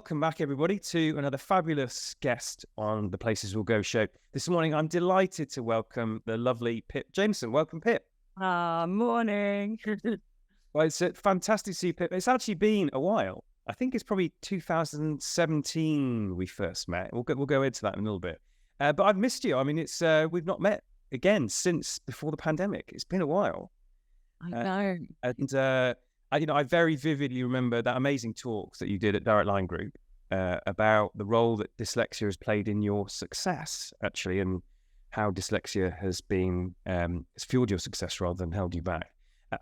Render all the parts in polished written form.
welcome back, everybody, to another fabulous guest on the Places We'll Go show. This morning, I'm delighted to welcome the lovely Pip Jamieson. Welcome, Pip. Morning. Well, it's fantastic to see you, Pip. It's actually been a while. I think it's probably 2017 we first met. We'll go into that in a little bit. But I've missed you. I mean, it's we've not met again since before the pandemic. It's been a while. I know. And I very vividly remember that amazing talk that you did at Direct Line Group about the role that dyslexia has played in your success, actually, and how dyslexia has been has fueled your success rather than held you back.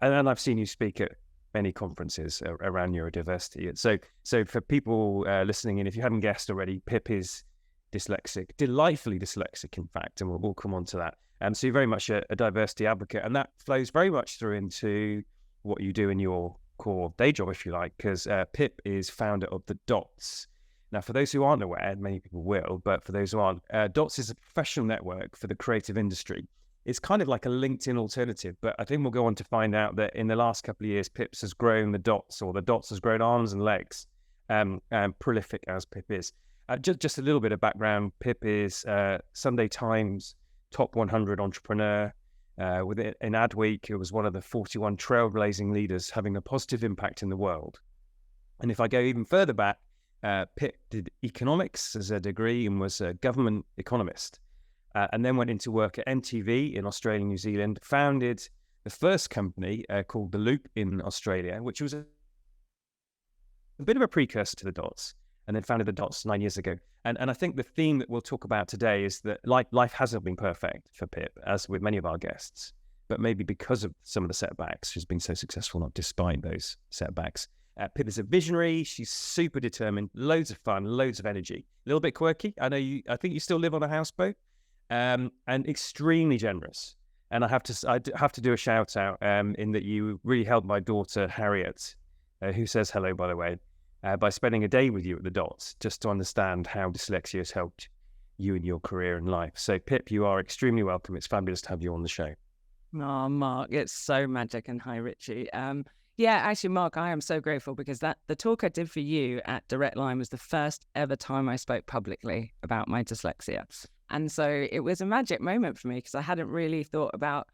And I've seen you speak at many conferences around neurodiversity. And so for people listening in, if you hadn't guessed already, Pip is dyslexic, delightfully dyslexic, in fact, and we'll come on to that. So you're very much a diversity advocate, and that flows very much through into what you do in your core day job, if you like, because Pip is founder of the DOTS. Now, for those who aren't aware, many people will, but for those who aren't, DOTS is a professional network for the creative industry. It's kind of like a LinkedIn alternative, but I think we'll go on to find out that in the last couple of years, Pips has grown the DOTS, or the DOTS has grown arms and legs, prolific as Pip is. Just a little bit of background, Pip is Sunday Times top 100 entrepreneur. In Adweek, it was one of the 41 trailblazing leaders having a positive impact in the world. And if I go even further back, Pip did economics as a degree and was a government economist, and then went into work at MTV in Australia and New Zealand, founded the first company called The Loop in Australia, which was a bit of a precursor to the DOTS, and then founded the DOTS 9 years ago. And I think the theme that we'll talk about today is that life hasn't been perfect for Pip, as with many of our guests, but maybe because of some of the setbacks, she's been so successful, not despite those setbacks. Pip is a visionary. She's super determined, loads of fun, loads of energy, a little bit quirky. I think you still live on a houseboat, and extremely generous. And I have to do a shout out in that you really helped my daughter, Harriet, who says hello, by the way, by spending a day with you at the DOTS, just to understand how dyslexia has helped you in your career and life. So, Pip, you are extremely welcome. It's fabulous to have you on the show. Oh, Mark, it's so magic. And hi, Richie. Yeah, actually, Mark, I am so grateful because the talk I did for you at Direct Line was the first ever time I spoke publicly about my dyslexia. And so it was a magic moment for me because I hadn't really thought about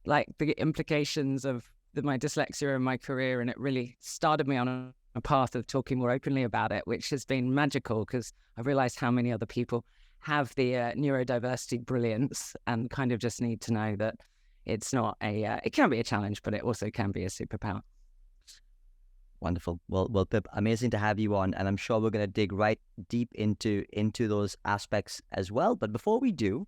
like the implications of my dyslexia in my career. And it really started me on a path of talking more openly about it, which has been magical because I realized how many other people have the neurodiversity brilliance and kind of just need to know that it's not it can be a challenge, but it also can be a superpower. Wonderful. Well, Pip, amazing to have you on, and I'm sure we're going to dig right deep into those aspects as well. But before we do,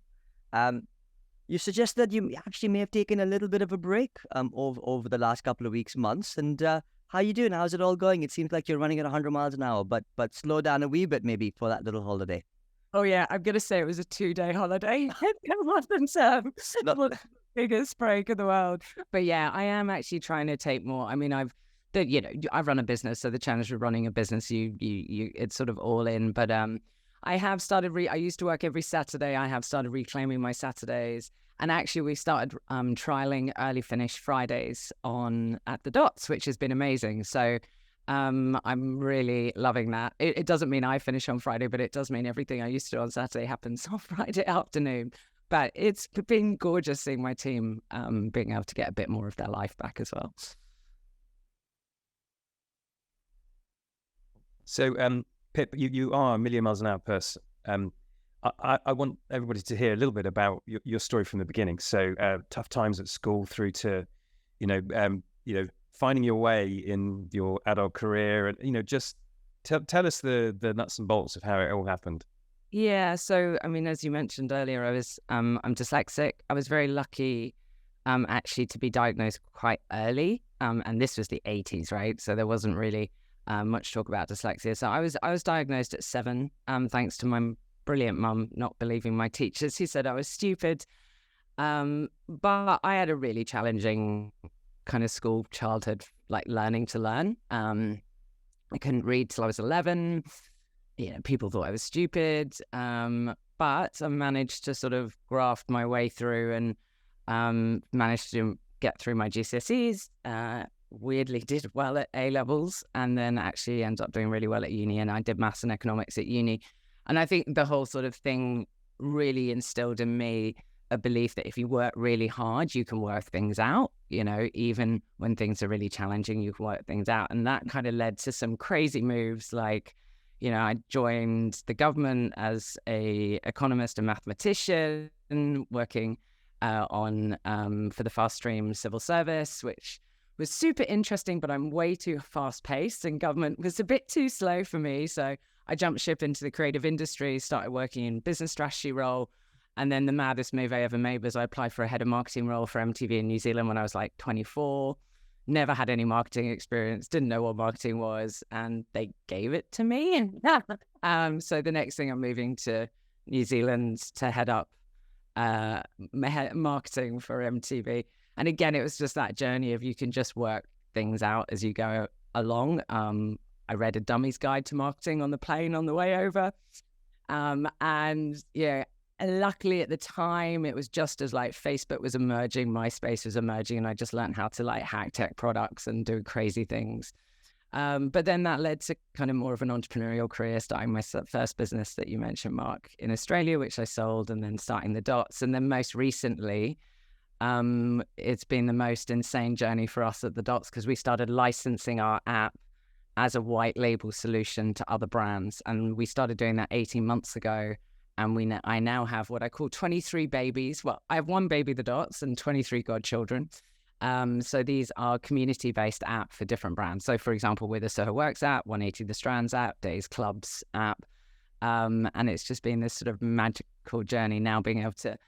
you suggest that you actually may have taken a little bit of a break over the last couple of weeks, months, and how you doing? How's it all going? It seems like you're running at 100 miles an hour, but slow down a wee bit maybe for that little holiday. Oh yeah, I'm going to say it was a 2-day holiday. It wasn't the biggest break in the world. But yeah, I am actually trying to take more. I mean, I run a business, so the challenge of running a business, it's sort of all in. But I have started. I used to work every Saturday. I have started reclaiming my Saturdays, and actually we started trialing early finish Fridays at the DOTS, which has been amazing. So I'm really loving that. It doesn't mean I finish on Friday, but it does mean everything I used to do on Saturday happens on Friday afternoon. But it's been gorgeous seeing my team being able to get a bit more of their life back as well. So, Pip, you are a million miles an hour person. I want everybody to hear a little bit about your story from the beginning. So, tough times at school through to, finding your way in your adult career, and just tell us the nuts and bolts of how it all happened. Yeah. So, I mean, as you mentioned earlier, I'm dyslexic. I was very lucky, actually, to be diagnosed quite early. And this was the 80s, right? So there wasn't really much talk about dyslexia. So I was diagnosed at 7, thanks to my brilliant mum not believing my teachers. He said I was stupid. But I had a really challenging kind of school childhood, like learning to learn. I couldn't read till I was 11. People thought I was stupid. But I managed to sort of graft my way through and managed to get through my GCSEs, weirdly did well at A levels, and then actually ended up doing really well at uni. And I did maths and economics at uni. And I think the whole sort of thing really instilled in me a belief that if you work really hard, you can work things out, you know, even when things are really challenging, you can work things out. And that kind of led to some crazy moves. Like, you know, I joined the government as a economist and mathematician, working on for the fast stream civil service, which was super interesting, but I'm way too fast paced and government was a bit too slow for me. So I jumped ship into the creative industry, started working in business strategy role. And then the maddest move I ever made was I applied for a head of marketing role for MTV in New Zealand when I was like 24. Never had any marketing experience, didn't know what marketing was, and they gave it to me. So the next thing, I'm moving to New Zealand to head up marketing for MTV. And again, it was just that journey of you can just work things out as you go along. I read a dummy's guide to marketing on the plane on the way over. And yeah, luckily at the time, it was just as like Facebook was emerging, MySpace was emerging, and I just learned how to like hack tech products and do crazy things. But then that led to kind of more of an entrepreneurial career, starting my first business that you mentioned, Mark, in Australia, which I sold, and then starting the Dots. And then most recently, it's been the most insane journey for us at the Dots because we started licensing our app as a white label solution to other brands. And we started doing that 18 months ago. And I now have what I call 23 babies. Well, I have one baby, the Dots, and 23 godchildren. So these are community-based app for different brands. So for example, with the Soho Works app, 180 The Strands app, Days Clubs app. And it's just been this sort of magical journey now being able to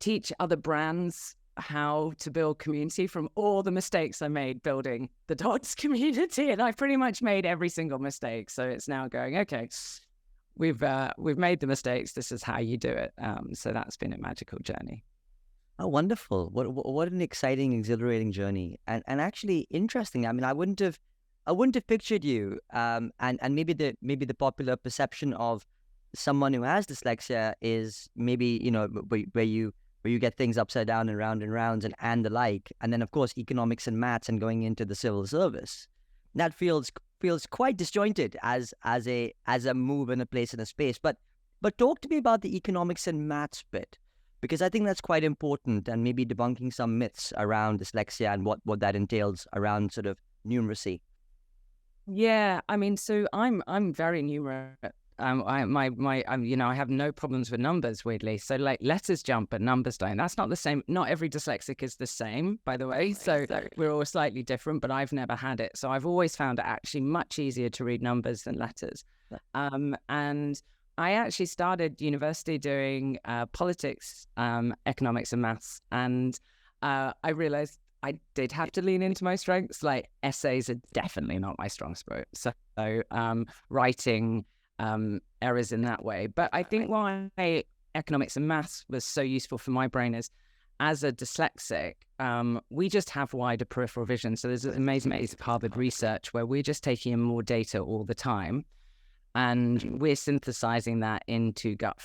teach other brands how to build community from all the mistakes I made building the Dots community. And I pretty much made every single mistake. So it's now going, okay, we've made the mistakes. This is how you do it. So that's been a magical journey. Oh, wonderful! What an exciting, exhilarating journey, and actually interesting. I mean, I wouldn't have pictured you. And maybe the popular perception of someone who has dyslexia is maybe, you know, where you get things upside down and round and rounds and the like, and then of course economics and maths and going into the civil service. That feels quite disjointed as a move and a place and a space. But talk to me about the economics and maths bit, because I think that's quite important, and maybe debunking some myths around dyslexia and what that entails around sort of numeracy. Yeah, I mean, so I'm very numerate. I have no problems with numbers, weirdly. So like letters jump, but numbers don't. That's not the same. Not every dyslexic is the same, by the way. So we're all slightly different, but I've never had it. So I've always found it actually much easier to read numbers than letters. And I actually started university doing politics, economics and maths. And I realized I did have to lean into my strengths. Like essays are definitely not my strong suit. So writing errors in that way. But I think why economics and maths was so useful for my brain is, as a dyslexic, we just have wider peripheral vision. So there's an amazing piece of Harvard research where we're just taking in more data all the time. And we're synthesizing that into gut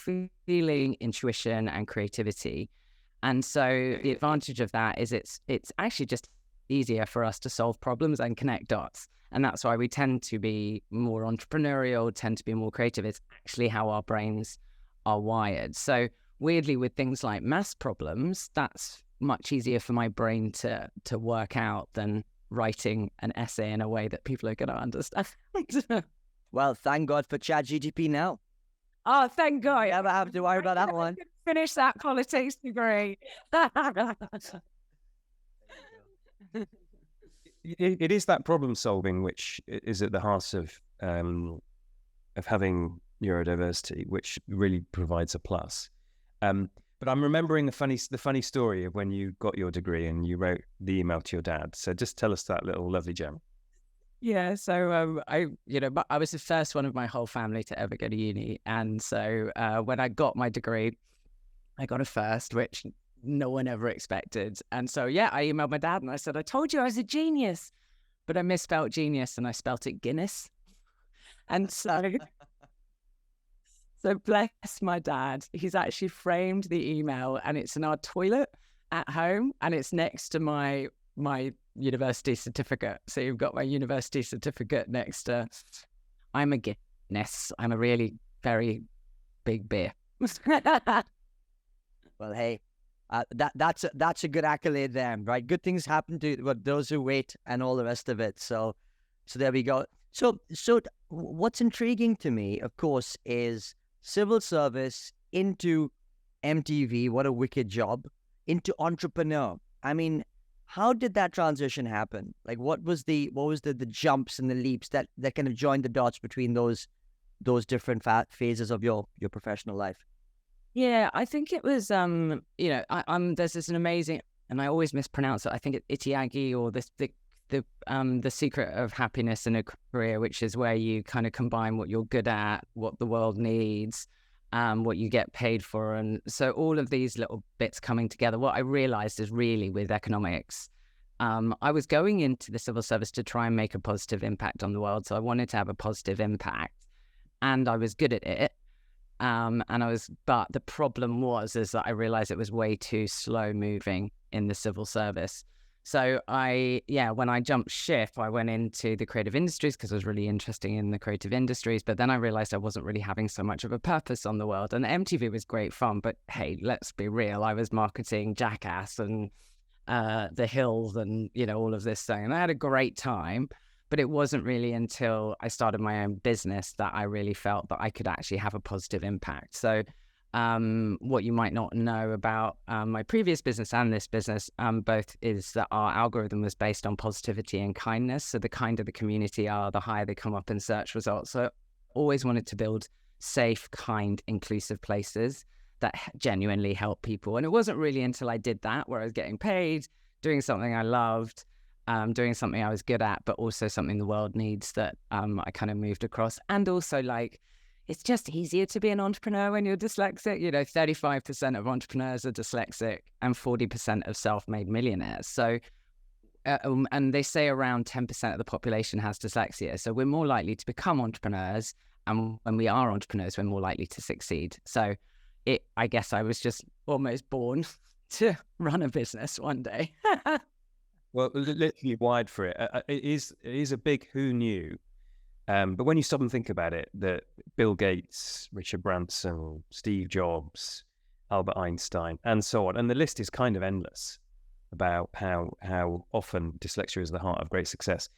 feeling, intuition, and creativity. And so the advantage of that is it's actually just easier for us to solve problems and connect dots. And that's why we tend to be more entrepreneurial, tend to be more creative. It's actually how our brains are wired. So weirdly, with things like maths problems, that's much easier for my brain to work out than writing an essay in a way that people are going to understand. Well, thank God for ChatGPT now. Oh, thank God. Never have to worry about that one. Finish that politics degree. It is that problem solving which is at the heart of having neurodiversity, which really provides a plus. But I'm remembering the funny story of when you got your degree and you wrote the email to your dad. So just tell us that little lovely gem. Yeah, so I was the first one of my whole family to ever go to uni, and so when I got my degree, I got a first, which no one ever expected. And so yeah, I emailed my dad and I said, I told you I was a genius, but I misspelled genius and I spelt it Guinness. And so bless my dad, he's actually framed the email and it's in our toilet at home, and it's next to my university certificate. So you've got my university certificate next to, I'm a Guinness. I'm a really very big beer. Well, hey, that's a good accolade there, right? Good things happen to those who wait and all the rest of it. So there we go. So what's intriguing to me, of course, is civil service into MTV. What a wicked job. Into entrepreneur. I mean, how did that transition happen? Like, what was the jumps and the leaps that kind of joined the dots between those different phases of your professional life? Yeah, I think it was, there's this an amazing, and I always mispronounce it. I think it's Itiagi, or the secret of happiness in a career, which is where you kind of combine what you're good at, what the world needs, what you get paid for. And so all of these little bits coming together, what I realized is really with economics, I was going into the civil service to try and make a positive impact on the world. So I wanted to have a positive impact, and I was good at it. But the problem is that I realized it was way too slow moving in the civil service. So when I jumped ship, I went into the creative industries because I was really interested in the creative industries. But then I realized I wasn't really having so much of a purpose on the world. And MTV was great fun, but hey, let's be real. I was marketing Jackass and The Hills and, all of this thing. And I had a great time. But it wasn't really until I started my own business that I really felt that I could actually have a positive impact. So what you might not know about my previous business and this business both is that our algorithm was based on positivity and kindness. So the kinder the community are, the higher they come up in search results. So I always wanted to build safe, kind, inclusive places that genuinely help people. And it wasn't really until I did that, where I was getting paid, doing something I loved, doing something I was good at, but also something the world needs, that I kind of moved across. And also, like, it's just easier to be an entrepreneur when you're dyslexic. 35% of entrepreneurs are dyslexic and 40% of self-made millionaires. So, and they say around 10% of the population has dyslexia. So we're more likely to become entrepreneurs. And when we are entrepreneurs, we're more likely to succeed. So I guess I was just almost born to run a business one day. Well, literally wide for it. It is a big who knew. But when you stop and think about it, that Bill Gates, Richard Branson, Steve Jobs, Albert Einstein, and so on, and the list is kind of endless about how often dyslexia is the heart of great success.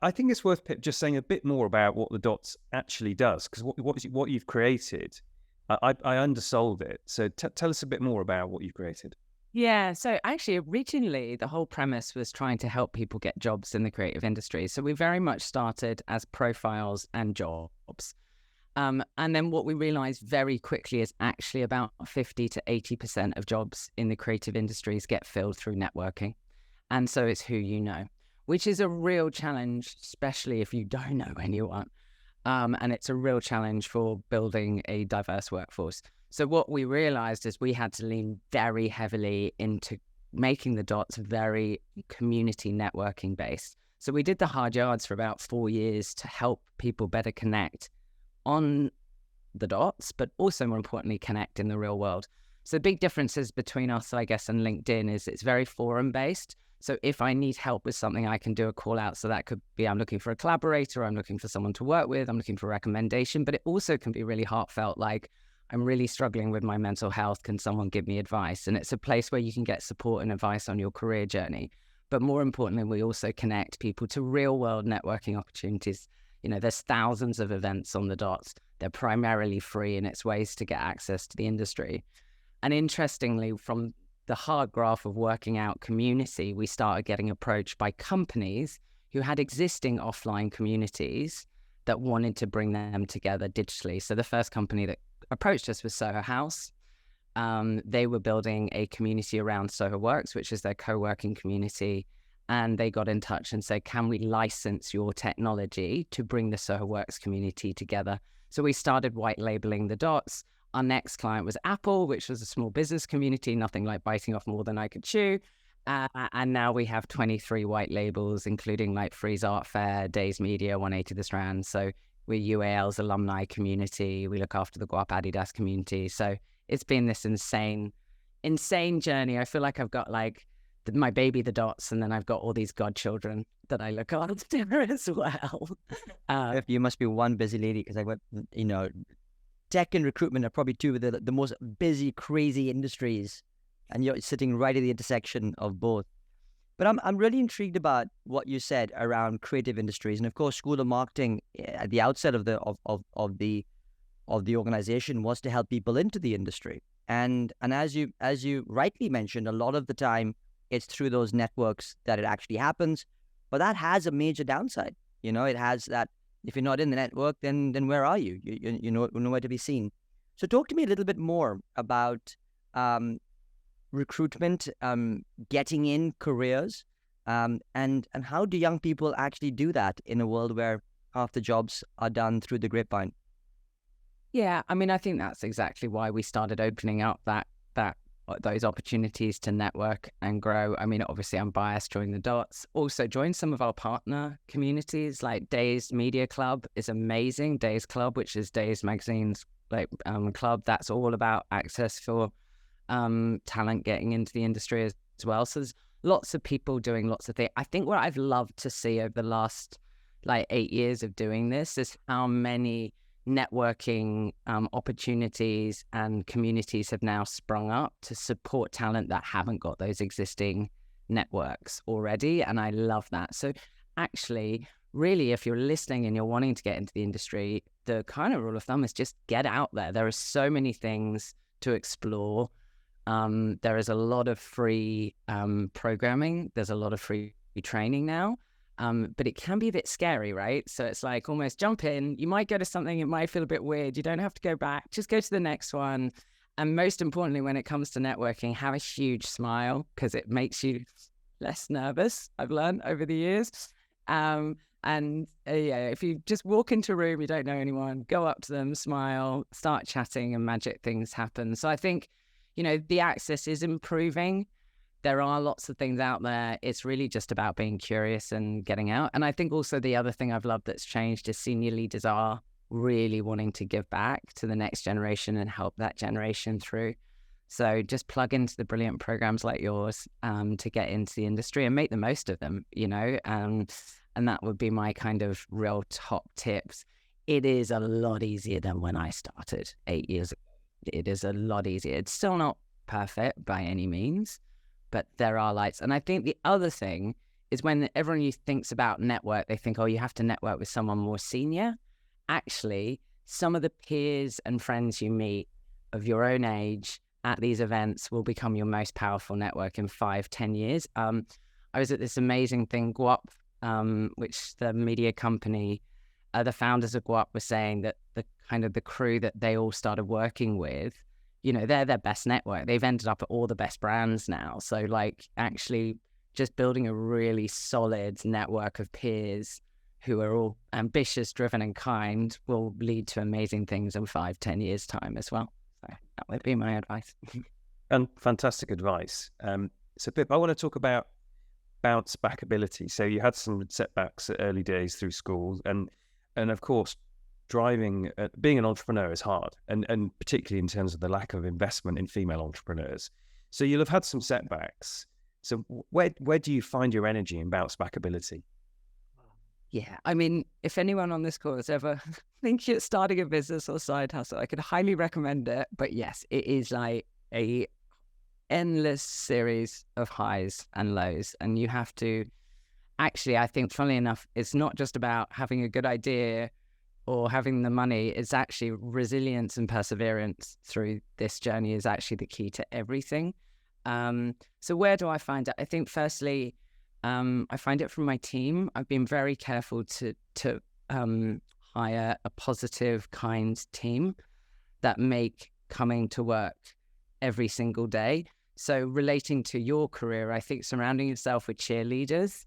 I think it's worth just saying a bit more about what the DOTS actually does, because what you've created, I undersold it. So tell us a bit more about what you've created. Yeah, so actually originally the whole premise was trying to help people get jobs in the creative industry. So we very much started as profiles and jobs. And then what we realized very quickly is actually about 50 to 80% of jobs in the creative industries get filled through networking. And so it's who you know, which is a real challenge, especially if you don't know anyone. And it's a real challenge for building a diverse workforce. So what we realized is we had to lean very heavily into making the DOTS very community networking based. So we did the hard yards for about 4 years to help people better connect on the DOTS, but also more importantly, connect in the real world. So the big differences between us, I guess, and LinkedIn is it's very forum based. So if I need help with something, I can do a call out. So that could be, I'm looking for a collaborator, I'm looking for someone to work with, I'm looking for a recommendation, but it also can be really heartfelt, like, I'm really struggling with my mental health. Can someone give me advice? And it's a place where you can get support and advice on your career journey. But more importantly, we also connect people to real world networking opportunities. There's thousands of events on the DOTS. They're primarily free, and it's ways to get access to the industry. And interestingly, from the hard graph of working out community, we started getting approached by companies who had existing offline communities that wanted to bring them together digitally. So the first company that approached us was Soho House. They were building a community around Soho Works, which is their co-working community. And they got in touch and said, can we license your technology to bring the Soho Works community together? So we started white labeling the DOTS. Our next client was Apple, which was a small business community, nothing like biting off more than I could chew. And now we have 23 white labels, including like Freeze Art Fair, Days Media, 180 The Strand. So we're UAL's alumni community. We look after the Guap Adidas community. So it's been this insane journey. I feel like I've got like my baby, the dots, and then I've got all these godchildren that I look after as well. You must be one busy lady, because I went, tech and recruitment are probably two of the most busy, crazy industries, and you're sitting right at the intersection of both. But I'm really intrigued about what you said around creative industries, and of course, School of Marketing at the outset of the organization was to help people into the industry. And as you rightly mentioned, a lot of the time it's through those networks that it actually happens. But that has a major downside. It has that if you're not in the network, then where are you? You know nowhere to be seen. So talk to me a little bit more about recruitment, getting in careers, and how do young people actually do that in a world where half the jobs are done through the grapevine? Yeah, I mean, I think that's exactly why we started opening up those opportunities to network and grow. I mean, obviously, I'm biased. Join the dots. Also, join some of our partner communities, like Days Media Club is amazing. Days Club, which is Days Magazine's club, that's all about access for talent getting into the industry as well. So there's lots of people doing lots of things. I think what I've loved to see over the last 8 years of doing this is how many networking opportunities and communities have now sprung up to support talent that haven't got those existing networks already. And I love that. So actually, really, if you're listening and you're wanting to get into the industry, the kind of rule of thumb is just get out there. There are so many things to explore. There is a lot of free programming. There's a lot of free training now. But it can be a bit scary, right? So it's like almost jump in. You might go to something, it might feel a bit weird. You don't have to go back. Just go to the next one. And most importantly, when it comes to networking, have a huge smile, because it makes you less nervous, I've learned over the years. If you just walk into a room, you don't know anyone, go up to them, smile, start chatting, and magic things happen. So I think, the access is improving. There are lots of things out there. It's really just about being curious and getting out. And I think also the other thing I've loved that's changed is senior leaders are really wanting to give back to the next generation and help that generation through. So just plug into the brilliant programs like yours to get into the industry and make the most of them, and that would be my kind of real top tips. It is a lot easier than when I started 8 years ago. It is a lot easier. It's still not perfect by any means, but there are lights. And I think the other thing is when everyone thinks about network, they think, oh, you have to network with someone more senior. Actually, some of the peers and friends you meet of your own age at these events will become your most powerful network in 5-10 years. I was at this amazing thing, Guap, which the media company, the founders of Guap were saying that the crew that they all started working with, they're their best network. They've ended up at all the best brands now. So actually just building a really solid network of peers who are all ambitious, driven and kind will lead to amazing things in 5-10 years time as well. So that would be my advice. And fantastic advice. So Pip, I want to talk about bounce back ability. So you had some setbacks at early days through school, and of course, being an entrepreneur is hard, and particularly in terms of the lack of investment in female entrepreneurs. So you'll have had some setbacks. So where do you find your energy and bounce back ability? Yeah, I mean, if anyone on this call has ever thinking of starting a business or side hustle, I could highly recommend it. But yes, it is like a endless series of highs and lows, and you have to actually, I think, funnily enough, it's not just about having a good idea or having the money. It's actually resilience and perseverance through this journey is actually the key to everything. So where do I find it? I think firstly, I find it from my team. I've been very careful to hire a positive, kind team that make coming to work every single day. So relating to your career, I think surrounding yourself with cheerleaders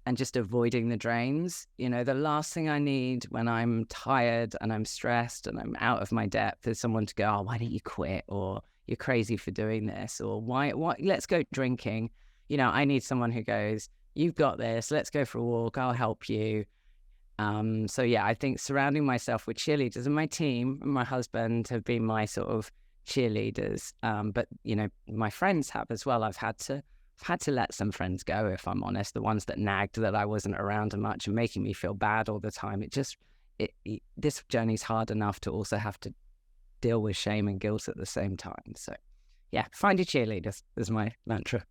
and just avoiding the drains. The last thing I need when I'm tired and I'm stressed and I'm out of my depth is someone to go, oh, why don't you quit? Or you're crazy for doing this. Or why let's go drinking. I need someone who goes, you've got this, let's go for a walk, I'll help you. So yeah, I think surrounding myself with cheerleaders, and my team and my husband have been my sort of cheerleaders. But my friends have as well. I've had to I've had to let some friends go, if I'm honest, the ones that nagged that I wasn't around much and making me feel bad all the time. This journey's hard enough to also have to deal with shame and guilt at the same time. So yeah, find your cheerleaders is my mantra.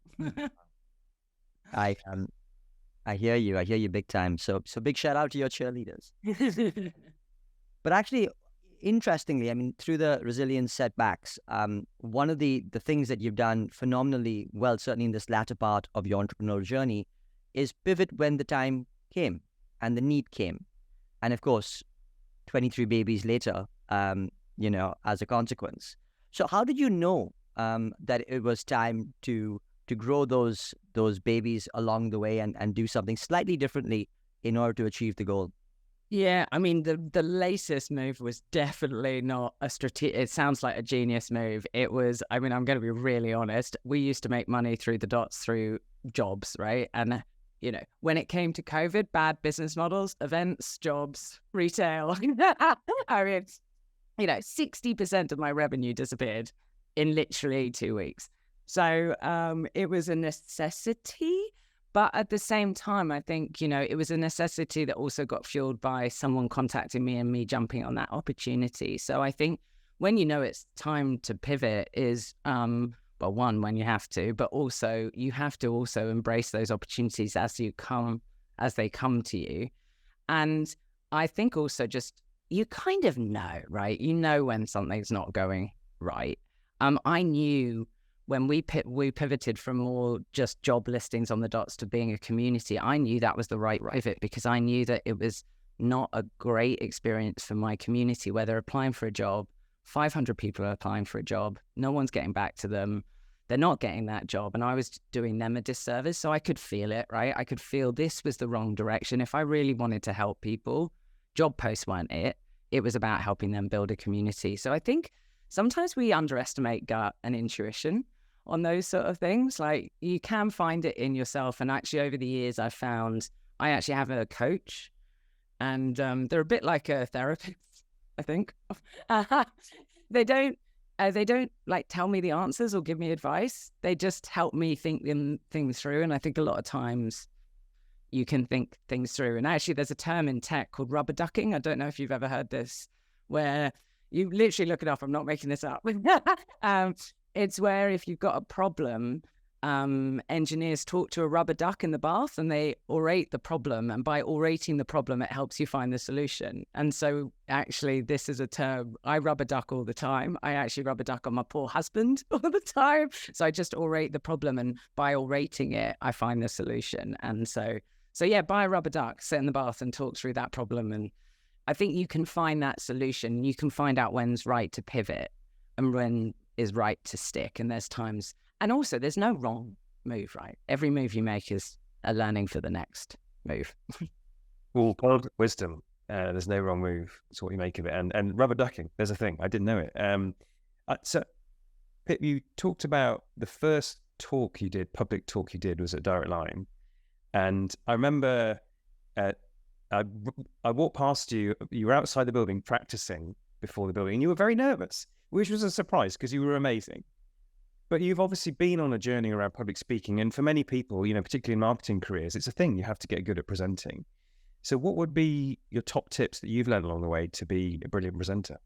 I hear you. I hear you big time. So big shout out to your cheerleaders. But actually, interestingly, I mean, through the resilience setbacks, one of the things that you've done phenomenally well, certainly in this latter part of your entrepreneurial journey, is pivot when the time came and the need came. And of course, 23 babies later, as a consequence. So how did you know that it was time to grow those babies along the way and do something slightly differently in order to achieve the goal? Yeah, I mean, the latest move was definitely not a strategic. It sounds like a genius move. It was, I mean, I'm going to be really honest. We used to make money through the dots through jobs, right? And, when it came to COVID, bad business models, events, jobs, retail, I mean, 60% of my revenue disappeared in literally 2 weeks. So it was a necessity. But at the same time, I think, it was a necessity that also got fueled by someone contacting me and me jumping on that opportunity. So I think when it's time to pivot is, one, when you have to, but also you have to also embrace those opportunities as they come to you. And I think also just, you kind of know, right? You know when something's not going right. I knew when we pivoted from more just job listings on the dots to being a community, I knew that was the right pivot because I knew that it was not a great experience for my community where they're applying for a job. 500 people are applying for a job. No one's getting back to them. They're not getting that job. And I was doing them a disservice. So I could feel it, right? I could feel this was the wrong direction. If I really wanted to help people, job posts weren't it. It was about helping them build a community. So I think sometimes we underestimate gut and intuition on those sort of things. Like you can find it in yourself. And actually over the years, I found I actually have a coach and they're a bit like a therapist, I think. They don't like tell me the answers or give me advice. They just help me think things through. And I think a lot of times you can think things through. And actually there's a term in tech called rubber ducking. I don't know if you've ever heard this, where you literally look it up. I'm not making this up. It's where if you've got a problem, engineers talk to a rubber duck in the bath and they orate the problem. And by orating the problem, it helps you find the solution. And so actually, this is a term. I rubber duck all the time. I actually rubber duck on my poor husband all the time. So I just orate the problem. And by orating it, I find the solution. And so yeah, buy a rubber duck, sit in the bath and talk through that problem. And I think you can find that solution. You can find out when's right to pivot and when is right to stick. And there's times, and also there's no wrong move, right? Every move you make is a learning for the next move. Well, God, wisdom. There's no wrong move. It's what you make of it. And rubber ducking, there's a thing. I didn't know it. So, Pip, you talked about the first public talk you did was at Direct Line. And I remember I walked past you. You were outside the building practicing before the building, and you were very nervous, which was a surprise because you were amazing. But you've obviously been on a journey around public speaking. And for many people, particularly in marketing careers, it's a thing. You have to get good at presenting. So what would be your top tips that you've learned along the way to be a brilliant presenter?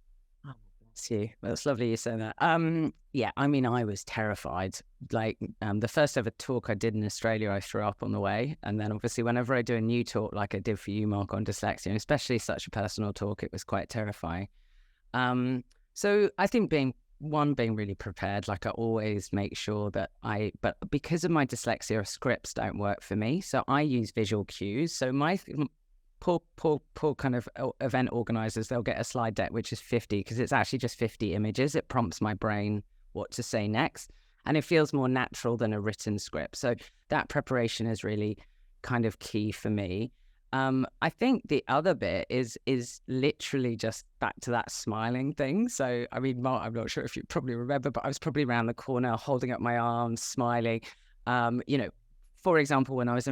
Oh, bless you. Well, it's lovely you say that. Yeah, I mean, I was terrified. Like the first ever talk I did in Australia, I threw up on the way. And then obviously whenever I do a new talk, like I did for you, Mark, on dyslexia, and especially such a personal talk, it was quite terrifying. So I think being really prepared, like I always make sure that but because of my dyslexia, scripts don't work for me. So I use visual cues. So my poor kind of event organizers, they'll get a slide deck, which is 50, because it's actually just 50 images. It prompts my brain what to say next. And it feels more natural than a written script. So that preparation is really kind of key for me. I think the other bit is literally just back to that smiling thing. So, I mean, Mark, I'm not sure if you probably remember, but I was probably around the corner holding up my arms, smiling. For example, when I was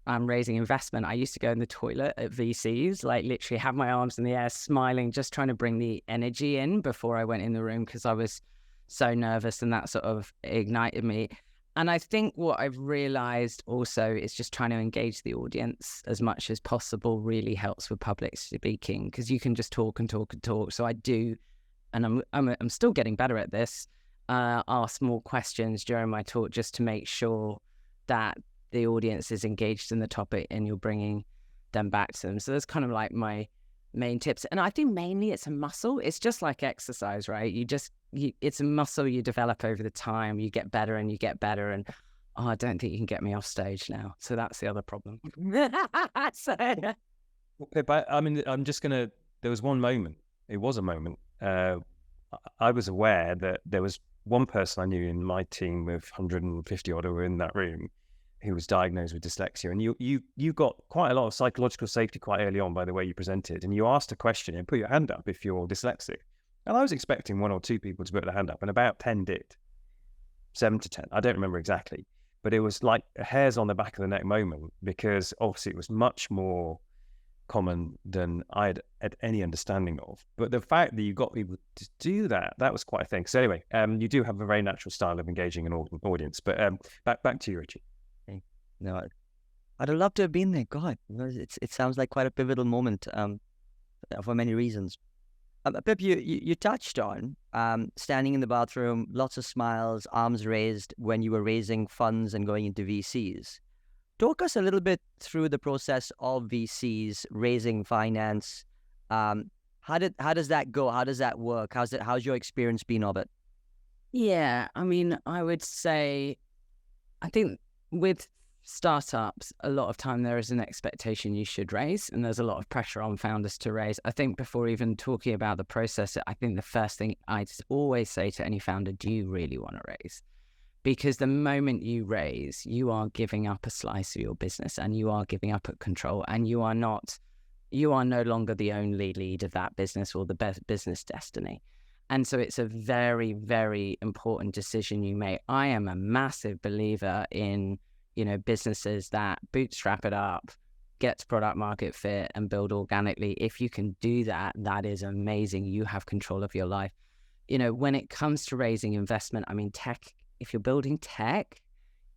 raising investment, I used to go in the toilet at VCs, like literally have my arms in the air, smiling, just trying to bring the energy in before I went in the room because I was so nervous, and that sort of ignited me. And I think what I've realized also is just trying to engage the audience as much as possible really helps with public speaking, because you can just talk and talk and talk. So I do, and I'm still getting better at this, ask more questions during my talk just to make sure that the audience is engaged in the topic and you're bringing them back to them. So that's kind of like my main tips. And I think mainly it's a muscle. It's just like exercise, right? It's a muscle you develop over the time. You get better and you get better. And I don't think you can get me off stage now. So that's the other problem. But I mean, there was one moment. It was a moment. I was aware that there was one person I knew in my team with 150 odd who were in that room who was diagnosed with dyslexia. And you got quite a lot of psychological safety quite early on by the way you presented. And you asked a question and put your hand up if you're dyslexic. And I was expecting 1 or 2 people to put their hand up, and about 10 did. 7 to 10. I don't remember exactly. But it was like a hairs on the back of the neck moment, because obviously it was much more common than I had any understanding of. But the fact that you got people to do that was quite a thing. So anyway, you do have a very natural style of engaging an audience. But back to you, Richie. No, I'd have loved to have been there. God, it sounds like quite a pivotal moment for many reasons. Pip, you touched on standing in the bathroom, lots of smiles, arms raised when you were raising funds and going into VCs. Talk us a little bit through the process of VCs raising finance. How does that go? How does that work? How's your experience been of it? Yeah, I mean, I would say, I think with startups, a lot of time there is an expectation you should raise, and there's a lot of pressure on founders to raise. I think before even talking about the process, I think the first thing I always say to any founder, do you really want to raise? Because the moment you raise, you are giving up a slice of your business, and you are giving up control, and you are no longer the only lead of that business or the best business destiny. And so it's a very, very important decision you make. I am a massive believer in businesses that bootstrap it up, get to product market fit and build organically. If you can do that, that is amazing. You have control of your life. When it comes to raising investment, I mean, tech, if you're building tech,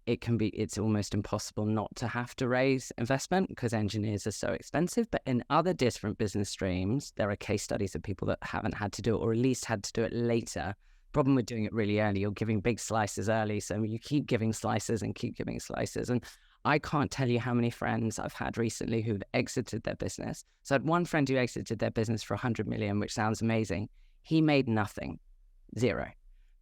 it's almost impossible not to have to raise investment because engineers are so expensive. But in other different business streams, there are case studies of people that haven't had to do it, or at least had to do it later. Problem with doing it really early, you're giving big slices early, so you keep giving slices and keep giving slices. And I can't tell you how many friends I've had recently who've exited their business. So I had one friend who exited their business for 100 million, which sounds amazing. He made nothing, zero,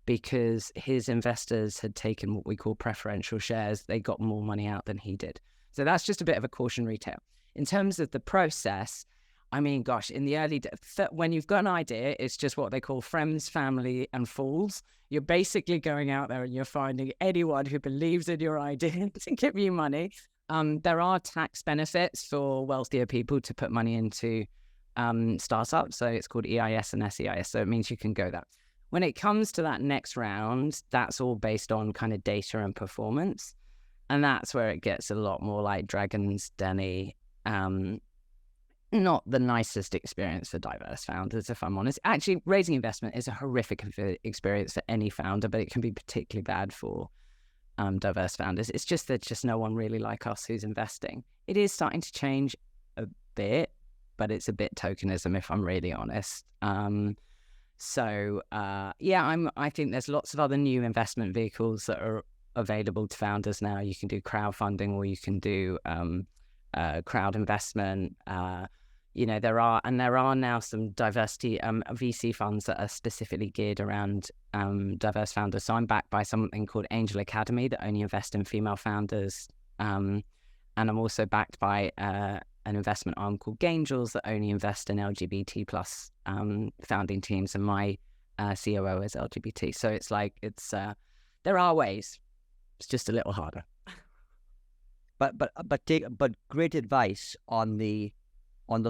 because his investors had taken what we call preferential shares. They got more money out than he did. So that's just a bit of a cautionary tale. In terms of the process, I mean, gosh, in the early days, when you've got an idea, it's just what they call friends, family, and fools. You're basically going out there and you're finding anyone who believes in your idea to give you money. There are tax benefits for wealthier people to put money into startups. So it's called EIS and SEIS. So it means you can go that. When it comes to that next round, that's all based on kind of data and performance. And that's where it gets a lot more like Dragon's Denny. Not the nicest experience for diverse founders, if I'm honest. Actually, raising investment is a horrific experience for any founder, but it can be particularly bad for diverse founders. It's just there's just no one really like us who's investing. It is starting to change a bit, but it's a bit tokenism, if I'm really honest. I think there's lots of other new investment vehicles that are available to founders now. You can do crowdfunding, or you can do crowd investment. There are now some diversity VC funds that are specifically geared around diverse founders. So I'm backed by something called Angel Academy that only invest in female founders, and I'm also backed by an investment arm called Gaingels that only invest in LGBT plus founding teams, and my COO is LGBT. So it's like there are ways. It's just a little harder. But great advice on the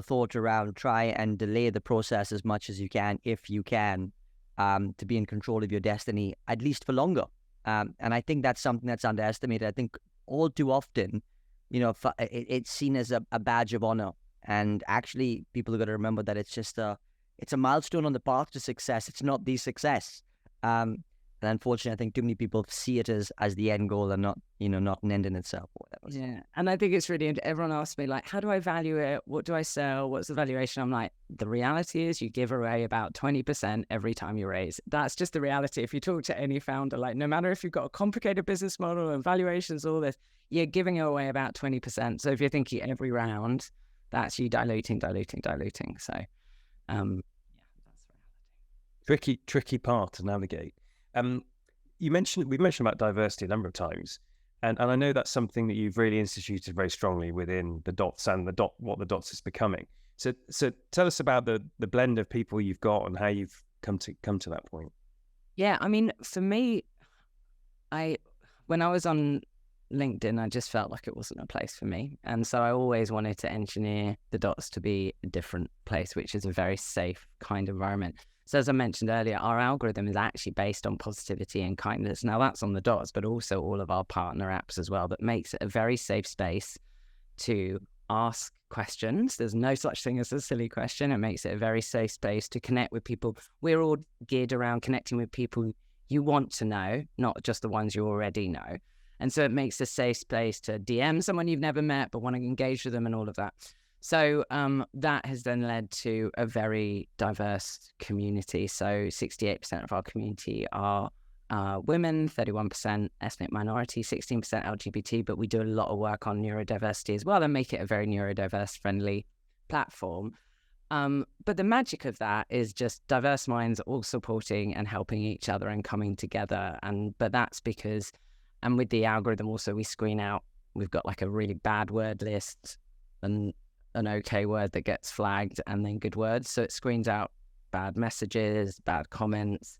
thought around try and delay the process as much as you can, if you can, to be in control of your destiny, at least for longer. And I think that's something that's underestimated. I think all too often, it's seen as a badge of honor. And actually, people have got to remember that it's a milestone on the path to success. It's not the success. And And unfortunately, I think too many people see it as the end goal and not, not an end in itself or whatever. Yeah. And I think it's really, everyone asks me, like, how do I value it? What do I sell? What's the valuation? I'm like, the reality is you give away about 20% every time you raise. That's just the reality. If you talk to any founder, like, no matter if you've got a complicated business model and valuations, all this, you're giving away about 20%. So if you're thinking every round, that's you diluting. So, yeah, that's reality. Tricky path to navigate. We've mentioned about diversity a number of times, and I know that's something that you've really instituted very strongly within the Dots and what the Dots is becoming. So tell us about the blend of people you've got and how you've come to that point. Yeah, I mean, for me, when I was on LinkedIn, I just felt like it wasn't a place for me. And so I always wanted to engineer the Dots to be a different place, which is a very safe, kind environment. So as I mentioned earlier, our algorithm is actually based on positivity and kindness. Now that's on the Dots, but also all of our partner apps as well, that makes it a very safe space to ask questions. There's no such thing as a silly question. It makes it a very safe space to connect with people. We're all geared around connecting with people you want to know, not just the ones you already know. And so it makes a safe space to DM someone you've never met but want to engage with them and all of that. So that has then led to a very diverse community. So 68% of our community are women, 31% ethnic minority, 16% LGBT, but we do a lot of work on neurodiversity as well and make it a very neurodiverse friendly platform. But the magic of that is just diverse minds all supporting and helping each other and coming together. But that's because, and with the algorithm also, we screen out, we've got like a really bad word list and an okay word that gets flagged and then good words. So it screens out bad messages, bad comments.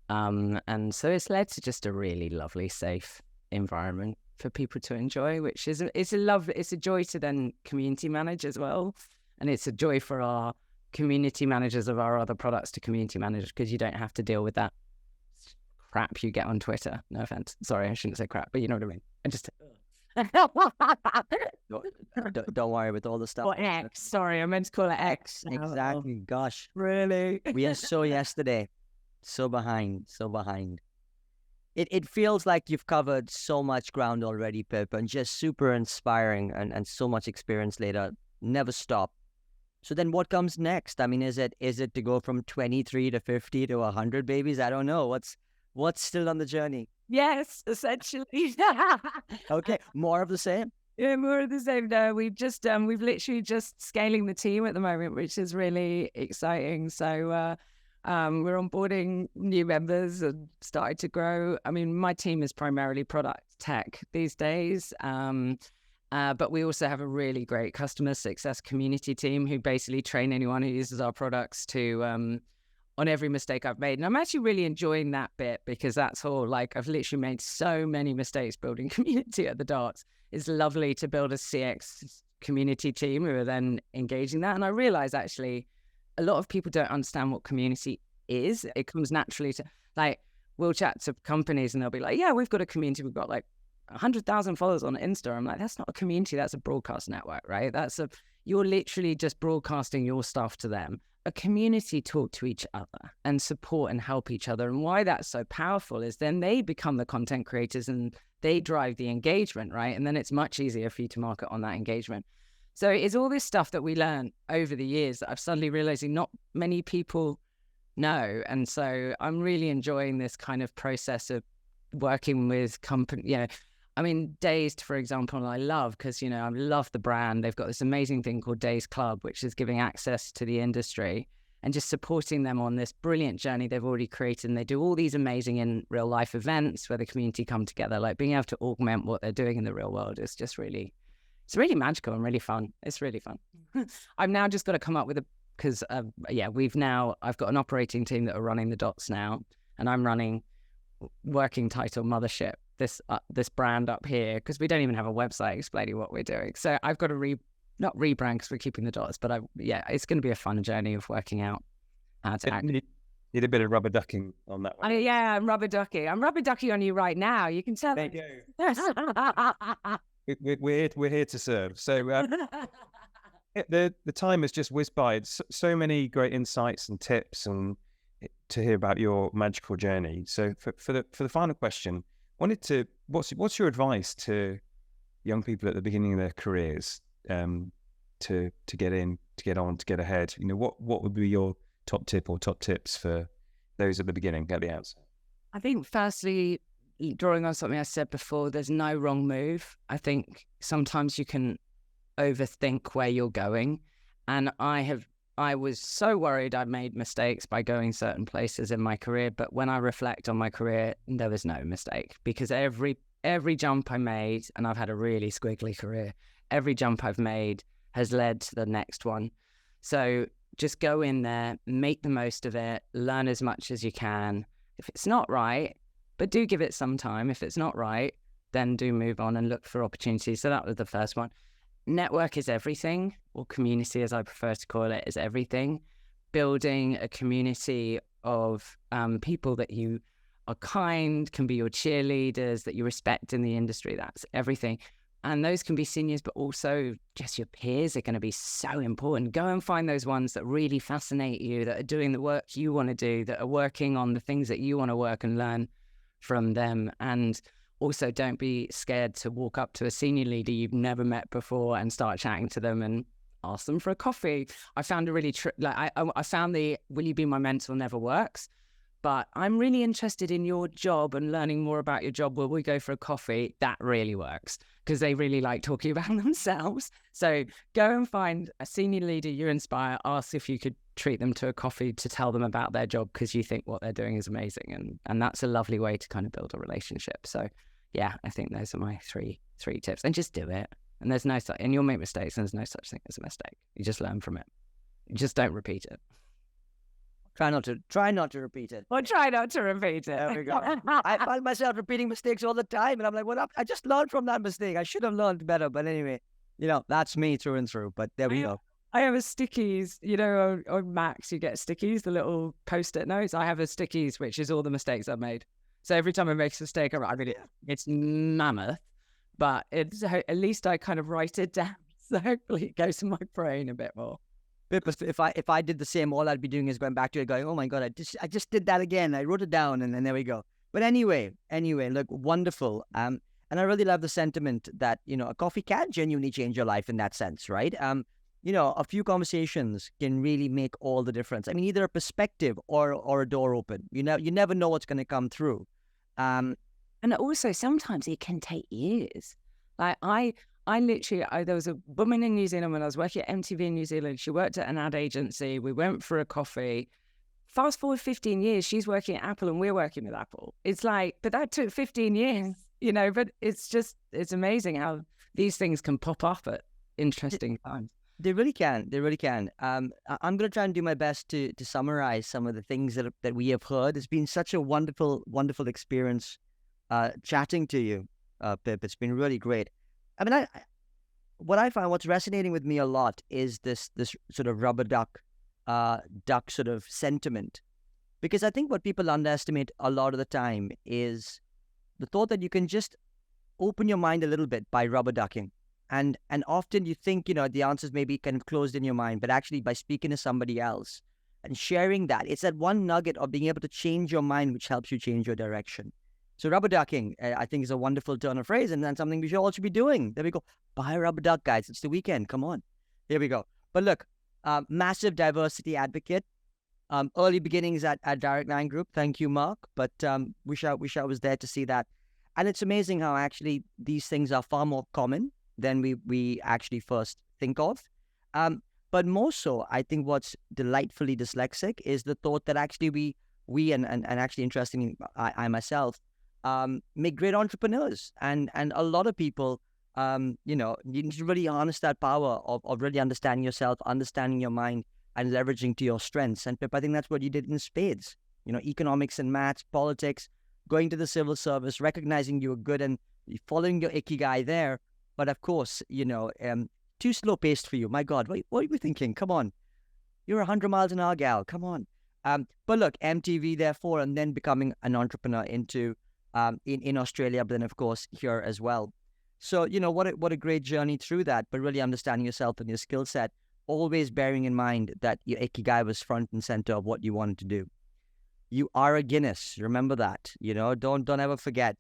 And so it's led to just a really lovely, safe environment for people to enjoy, which is it's a joy to then community manage as well. And it's a joy for our community managers of our other products to community manage, because you don't have to deal with that crap you get on Twitter. No offense. Sorry, I shouldn't say crap, but you know what I mean. I just... Don't worry with all the stuff. Or X. Sorry, I meant to call it X. Exactly. Gosh. Really? We are so yesterday. So behind. It feels like you've covered so much ground already, Pip, and just super inspiring and so much experience later. Never stop. So then what comes next? I mean, is it to go from 23 to 50 to 100 babies? I don't know. What's still on the journey? Yes, essentially. Okay, more of the same. Yeah, more of the same. No, we've literally just scaling the team at the moment, which is really exciting. So we're onboarding new members and starting to grow. I mean, my team is primarily product tech these days. But we also have a really great customer success community team who basically train anyone who uses our products to on every mistake I've made. And I'm actually really enjoying that bit, because that's all, like, I've literally made so many mistakes building community at the Dots. It's lovely to build a CX community team who are then engaging that. And I realize actually a lot of people don't understand what community is. It comes naturally to, like, we'll chat to companies and they'll be like, yeah, we've got a community. We've got like 100,000 followers on Insta. I'm like, that's not a community. That's a broadcast network, right? You're literally just broadcasting your stuff to them. A community talk to each other and support and help each other. And why that's so powerful is then they become the content creators and they drive the engagement, right? And then it's much easier for you to market on that engagement. So it's all this stuff that we learned over the years that I'm suddenly realizing not many people know. And so I'm really enjoying this kind of process of working with company, I mean, Dazed, for example, I love, because, I love the brand. They've got this amazing thing called Dazed Club, which is giving access to the industry and just supporting them on this brilliant journey they've already created. And they do all these amazing in real life events where the community come together. Like, being able to augment what they're doing in the real world is just really, it's really magical and really fun. It's really fun. I've now just got to come up with I've got an operating team that are running the Dots now, and I'm running working title Mothership, this brand up here, because we don't even have a website explaining what we're doing. So I've got to not rebrand, because we're keeping the Dots, but it's going to be a fun journey of working out how to act. Need a bit of rubber ducking on that one. I'm rubber ducking. I'm rubber ducking on you right now. You can tell. There you go. We're here to serve. So the time has just whizzed by. It's so many great insights and tips, and to hear about your magical journey. So for the final question, what's your advice to young people at the beginning of their careers, to get in, to get on, to get ahead? What would be your top tip or top tips for those at the beginning, at the outset? I think firstly, drawing on something I said before, there's no wrong move. I think sometimes you can overthink where you're going. And I was so worried I'd made mistakes by going certain places in my career. But when I reflect on my career, there was no mistake, because every jump I made, and I've had a really squiggly career, every jump I've made has led to the next one. So just go in there, make the most of it, learn as much as you can. If it's not right, but do give it some time. If it's not right, then do move on and look for opportunities. So that was the first one. Network is everything, or community, as I prefer to call it, is everything. Building a community of people that you are kind, can be your cheerleaders, that you respect in the industry, that's everything. And those can be seniors, but also just your peers are going to be so important. Go and find those ones that really fascinate you, that are doing the work you want to do, that are working on the things that you want to work, and learn from them. And also, don't be scared to walk up to a senior leader you've never met before and start chatting to them and ask them for a coffee. I found a really I found the "will you be my mentor" never works. But I'm really interested in your job and learning more about your job. Will we go for a coffee? That really works, because they really like talking about themselves. So go and find a senior leader you inspire. Ask if you could treat them to a coffee to tell them about their job, because you think what they're doing is amazing. And that's a lovely way to kind of build a relationship. So yeah, I think those are my three tips. And just do it. And there's no such, and you'll make mistakes, and there's no such thing as a mistake. You just learn from it. You just don't repeat it. Try not to repeat it. Or try not to repeat it. There we go. I find myself repeating mistakes all the time, and I'm like, well, I just learned from that mistake. I should have learned better. But anyway, that's me through and through. But there we go. I have a stickies, on Macs, you get stickies, the little post-it notes. I have a stickies, which is all the mistakes I've made. So every time I make a mistake, it's mammoth, but at least I kind of write it down. So hopefully it goes in my brain a bit more. If I did the same, all I'd be doing is going back to it, going, "Oh my God, I just did that again. I wrote it down," and then there we go. But anyway, look, wonderful. And I really love the sentiment that a coffee can genuinely change your life in that sense, right? A few conversations can really make all the difference. I mean, either a perspective or a door open. You never know what's going to come through. And also sometimes it can take years. Like there was a woman in New Zealand when I was working at MTV in New Zealand. She worked at an ad agency. We went for a coffee. Fast forward 15 years, she's working at Apple and we're working with Apple. It's like, but that took 15 years, but it's amazing how these things can pop up at interesting times. They really can. I'm going to try and do my best to summarize some of the things that we have heard. It's been such a wonderful, wonderful experience chatting to you, Pip. It's been really great. I mean, what I find, what's resonating with me a lot is this sort of rubber duck sort of sentiment, because I think what people underestimate a lot of the time is the thought that you can just open your mind a little bit by rubber ducking, and often you think the answers may be kind of closed in your mind, but actually by speaking to somebody else and sharing that, it's that one nugget of being able to change your mind which helps you change your direction. So rubber ducking, I think, is a wonderful turn of phrase, and then something we should all be doing. There we go. Buy a rubber duck, guys. It's the weekend. Come on. Here we go. But look, massive diversity advocate. Early beginnings at Direct Line Group. Thank you, Mark. But wish I was there to see that. And it's amazing how actually these things are far more common than we actually first think of. But more so, I think what's delightfully dyslexic is the thought that actually we and actually interestingly, I myself, make great entrepreneurs, and a lot of people, you need to really harness that power of really understanding yourself, understanding your mind, and leveraging to your strengths. And Pip, I think that's what you did in spades. Economics and maths, politics, going to the civil service, recognizing you were good and following your ikigai there. But of course, too slow paced for you. My God, what are you thinking? Come on, you're 100 miles an hour gal. Come on. But look, MTV therefore, and then becoming an entrepreneur into in Australia, but then of course here as well. So what a great journey through that, but really understanding yourself and your skill set, always bearing in mind that your ikigai was front and center of what you wanted to do. you are a Guinness. Remember that. Don't ever forget.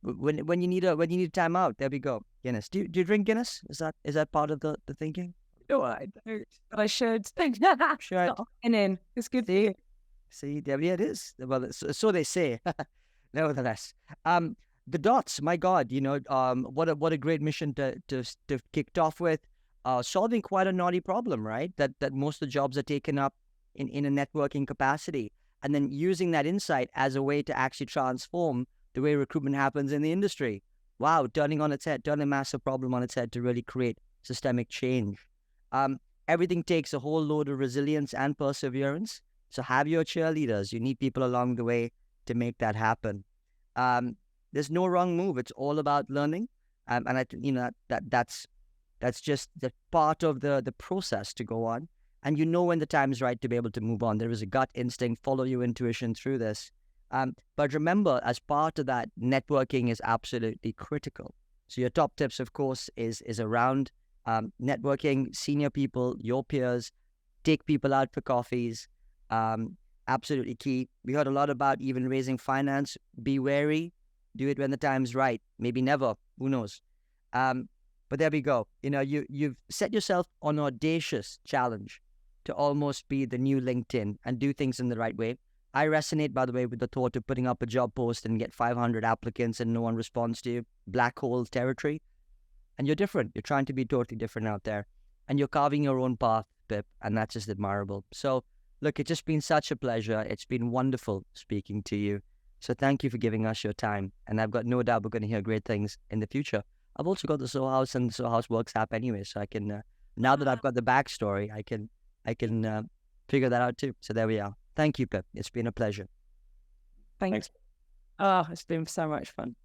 When you need a timeout, there we go. Guinness. Do you drink Guinness? Is that part of the thinking? No, I don't, but I should. Should. And then it's good. See, there it is. Well, so they say. Nevertheless, the dots. My God, what a great mission to kicked off with. Solving quite a naughty problem, right? That most of the jobs are taken up in a networking capacity, and then using that insight as a way to actually transform the way recruitment happens in the industry. Wow, turning a massive problem on its head to really create systemic change. Everything takes a whole load of resilience and perseverance. So have your cheerleaders. You need people along the way to make that happen. There's no wrong move. It's all about learning. And I think, that's just the part of the process to go on. And when the time is right to be able to move on. There is a gut instinct, follow your intuition through this. But remember, as part of that, networking is absolutely critical. So your top tips, of course, is around networking, senior people, your peers, take people out for coffees. Absolutely key. We heard a lot about even raising finance. Be wary. Do it when the time's right. Maybe never. Who knows? But there we go. You've set yourself an audacious challenge to almost be the new LinkedIn and do things in the right way. I resonate, by the way, with the thought of putting up a job post and get 500 applicants and no one responds to you. Black hole territory. And you're different. You're trying to be totally different out there. And you're carving your own path, Pip, and that's just admirable. So, look, it's just been such a pleasure. It's been wonderful speaking to you. So thank you for giving us your time. And I've got no doubt we're going to hear great things in the future. I've also got the Soho House and the Soho House Works app anyway. So I can, now that I've got the backstory, I can figure that out too. So there we are. Thank you, Pip. It's been a pleasure. Thanks. Oh, it's been so much fun.